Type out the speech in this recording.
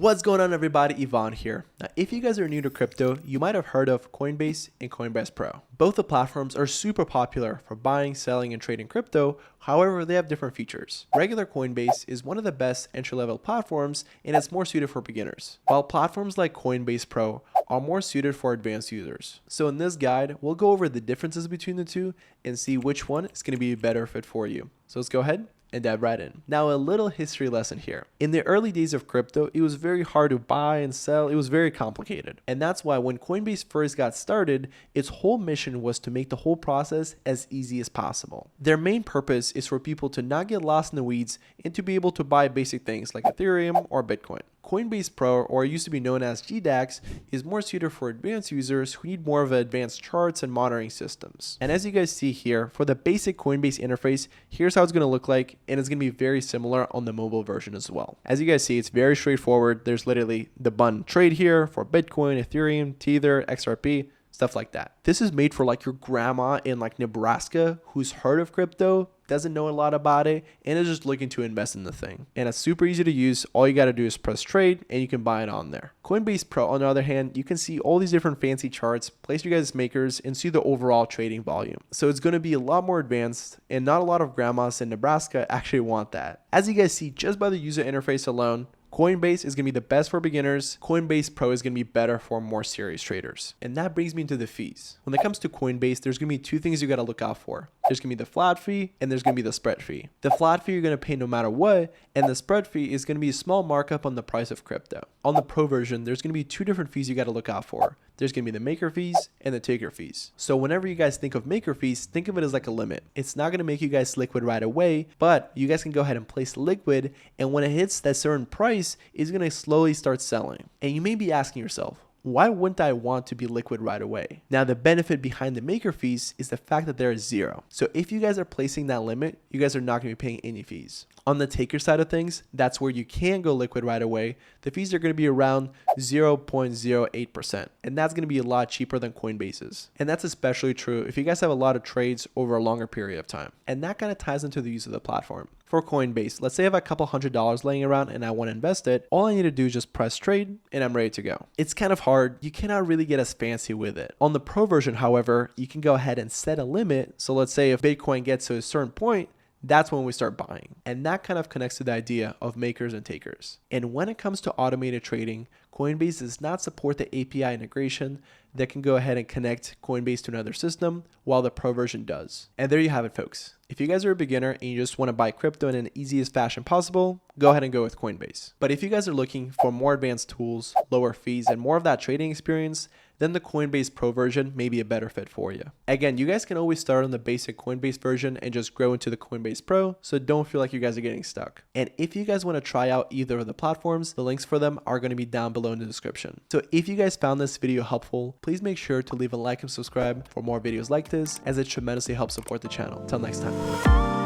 What's going on, everybody? Yvonne here. Now, if you guys are new to crypto, you might have heard of Coinbase and Coinbase Pro. Both the platforms are super popular for buying, selling, and trading crypto. However, they have different features. Regular Coinbase is one of the best entry-level platforms, and it's more suited for beginners, while platforms like Coinbase Pro are more suited for advanced users. So in this guide, we'll go over the differences between the two and see which one is going to be a better fit for you. So let's go ahead and dive right in. Now, a little history lesson here. In the early days of crypto, it was very hard to buy and sell. It was very complicated. And that's why when Coinbase first got started, its whole mission was to make the whole process as easy as possible. Their main purpose is for people to not get lost in the weeds and to be able to buy basic things like Ethereum or Bitcoin. Coinbase Pro, or used to be known as GDAX, is more suited for advanced users who need more of advanced charts and monitoring systems. And as you guys see here, for the basic Coinbase interface, here's how it's going to look like, and it's going to be very similar on the mobile version as well. As you guys see, it's very straightforward. There's literally the button trade here for Bitcoin, Ethereum, Tether, XRP, stuff like that. This is made for like your grandma in like Nebraska who's heard of crypto, doesn't know a lot about it, and is just looking to invest in the thing. And it's super easy to use. All you got to do is press trade and you can buy it on there. Coinbase Pro, on the other hand, you can see all these different fancy charts, place your guys' makers, and see the overall trading volume. So it's going to be a lot more advanced, and not a lot of grandmas in Nebraska actually want that. As you guys see, just by the user interface alone, Coinbase is going to be the best for beginners. Coinbase Pro is going to be better for more serious traders. And that brings me to the fees. When it comes to Coinbase, there's going to be two things you got to look out for. There's going to be the flat fee and there's going to be the spread fee. The flat fee you're going to pay no matter what, and the spread fee is going to be a small markup on the price of crypto. On the Pro version, there's going to be two different fees you got to look out for. There's going to be the maker fees and the taker fees. So whenever you guys think of maker fees, think of it as like a limit. It's not going to make you guys liquid right away, but you guys can go ahead and place liquid, and when it hits that certain price, it's going to slowly start selling. And you may be asking yourself, why wouldn't I want to be liquid right away? Now, the benefit behind the maker fees is the fact that there is zero. So if you guys are placing that limit, you guys are not going to be paying any fees. On the taker side of things, that's where you can go liquid right away. The fees are going to be around 0.08%, and that's going to be a lot cheaper than Coinbase's. And that's especially true if you guys have a lot of trades over a longer period of time. And that kind of ties into the use of the platform. For Coinbase, let's say I have a couple $100 laying around and I want to invest it. All I need to do is just press trade and I'm ready to go. It's kind of hard. You cannot really get as fancy with it. On the Pro version, however, you can go ahead and set a limit. So let's say if Bitcoin gets to a certain point, that's when we start buying. And that kind of connects to the idea of makers and takers. And when it comes to automated trading, Coinbase does not support the API integration that can go ahead and connect Coinbase to another system, while the Pro version does. And there you have it, folks. If you guys are a beginner and you just want to buy crypto in an easiest fashion possible, go ahead and go with Coinbase. But if you guys are looking for more advanced tools, lower fees, and more of that trading experience, then the Coinbase Pro version may be a better fit for you. Again, you guys can always start on the basic Coinbase version and just grow into the Coinbase Pro, so don't feel like you guys are getting stuck. And if you guys want to try out either of the platforms, the links for them are going to be down below in the description. So if you guys found this video helpful, please make sure to leave a like and subscribe for more videos like this, as it tremendously helps support the channel. Till next time.